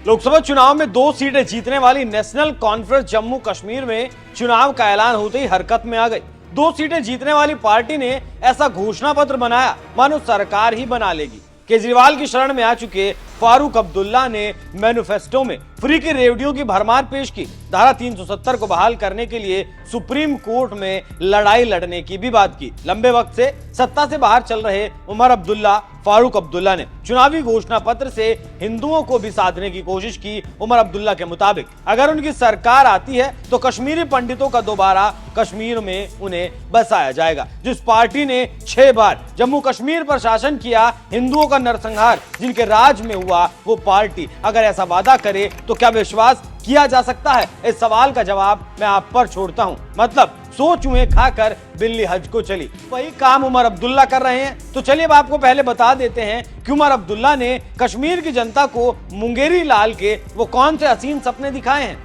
लोकसभा चुनाव में 2 सीटें जीतने वाली नेशनल कॉन्फ्रेंस जम्मू कश्मीर में चुनाव का ऐलान होते ही हरकत में आ गई। 2 सीटें जीतने वाली पार्टी ने ऐसा घोषणा पत्र बनाया मानो सरकार ही बना लेगी। केजरीवाल की शरण में आ चुके फारूक अब्दुल्ला ने मैनिफेस्टो में फ्री की रेवड़ियों की भरमार पेश की। धारा 370 को बहाल करने के लिए सुप्रीम कोर्ट में लड़ाई लड़ने की भी बात की। लंबे वक्त से सत्ता से बाहर चल रहे उमर अब्दुल्ला फारूक अब्दुल्ला ने चुनावी घोषणा पत्र से हिंदुओं को भी साधने की कोशिश की। उमर अब्दुल्ला के मुताबिक अगर उनकी सरकार आती है तो कश्मीरी पंडितों का दोबारा कश्मीर में उन्हें बसाया जाएगा। जिस पार्टी ने 6 बार जम्मू कश्मीर पर शासन किया, हिंदुओं का नरसंहार जिनके राज में हुआ, वो पार्टी अगर ऐसा वादा करे तो क्या विश्वास किया जा सकता है? इस सवाल का जवाब मैं आप पर छोड़ता हूं। मतलब सो चूहे खाकर बिल्ली हज को चली, वही काम उमर अब्दुल्ला कर रहे हैं। तो चलिए अब आपको पहले बता देते हैं कि उमर अब्दुल्ला ने कश्मीर की जनता को मुंगेरी लाल के वो कौन से हसीन सपने दिखाए हैं।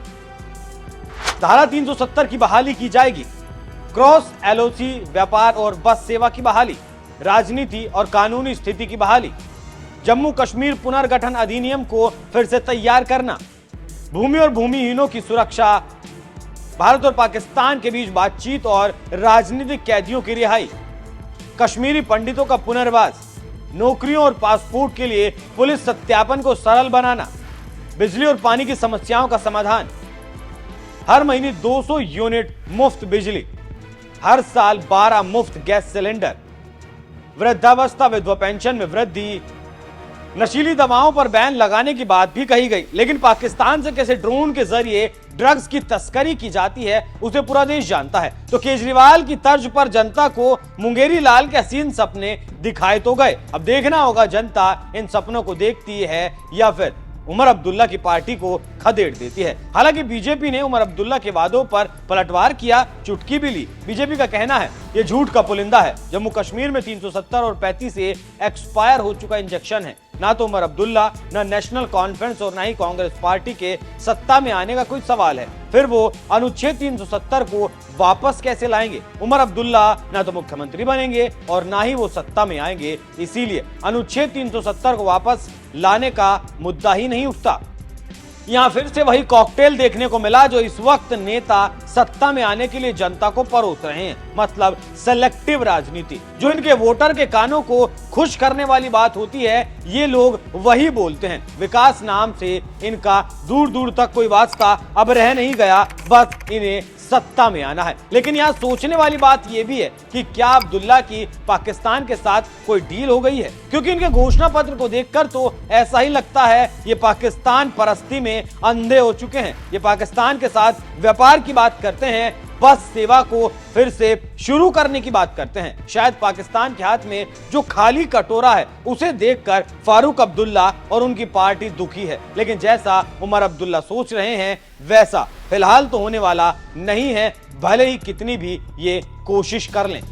धारा 370 की बहाली की जाएगी, क्रॉस एलओसी व्यापार और बस सेवा की बहाली, राजनीति और कानूनी स्थिति की बहाली, जम्मू कश्मीर पुनर्गठन अधिनियम को फिर से तैयार करना, भूमि और भूमिहीनों की सुरक्षा, भारत और पाकिस्तान के बीच बातचीत और राजनीतिक कैदियों की रिहाई, कश्मीरी पंडितों का पुनर्वास, नौकरियों और पासपोर्ट के लिए पुलिस सत्यापन को सरल बनाना, बिजली और पानी की समस्याओं का समाधान, हर महीने 200 यूनिट मुफ्त बिजली, हर साल 12 मुफ्त गैस सिलेंडर, वृद्धावस्था विधवा पेंशन में वृद्धि, नशीली दवाओं पर बैन लगाने की बात भी कही गई। लेकिन पाकिस्तान से कैसे ड्रोन के जरिए ड्रग्स की तस्करी की जाती है उसे पूरा देश जानता है। तो केजरीवाल की तर्ज पर जनता को मुंगेरी लाल के हसीन सपने दिखाए तो गए। अब देखना होगा जनता इन सपनों को देखती है या फिर उमर अब्दुल्ला की पार्टी को खदेड़ देती है। हालांकि बीजेपी ने उमर अब्दुल्ला के वादों पर पलटवार किया, चुटकी भी ली। बीजेपी का कहना है ये झूठ का पुलिंदा है। जम्मू कश्मीर में 370 और 35 से एक्सपायर हो चुका इंजेक्शन है। ना तो उमर अब्दुल्ला, ना नेशनल कॉन्फ्रेंस और ना ही कांग्रेस पार्टी के सत्ता में आने का कोई सवाल है। फिर वो अनुच्छेद 370 को वापस कैसे लाएंगे? उमर अब्दुल्ला ना तो मुख्यमंत्री बनेंगे और ना ही वो सत्ता में आएंगे। इसीलिए अनुच्छेद 370 को वापस लाने का मुद्दा ही नहीं उठता। यहाँ फिर से वही कॉकटेल देखने को मिला जो इस वक्त नेता सत्ता में आने के लिए जनता को परोस रहे हैं। मतलब सेलेक्टिव राजनीति। जो इनके वोटर के कानों को खुश करने वाली बात होती है, ये लोग वही बोलते हैं। विकास नाम से इनका दूर दूर तक कोई वास्ता अब रह नहीं गया, बस इन्हें सत्ता में आना है। लेकिन यहाँ सोचने वाली बात यह भी है कि क्या अब्दुल्ला की पाकिस्तान के साथ कोई डील हो गई है? क्योंकि इनके घोषणा पत्र को देखकर तो ऐसा ही लगता है ये पाकिस्तान परस्ती में अंधे हो चुके हैं। ये पाकिस्तान के साथ व्यापार की बात करते हैं, बस सेवा को फिर से शुरू करने की बात करते हैं। शायद पाकिस्तान के हाथ में जो खाली कटोरा है उसे देखकर फारूक अब्दुल्ला और उनकी पार्टी दुखी है। लेकिन जैसा उमर अब्दुल्ला सोच रहे हैं वैसा फिलहाल तो होने वाला नहीं है, भले ही कितनी भी ये कोशिश कर लें।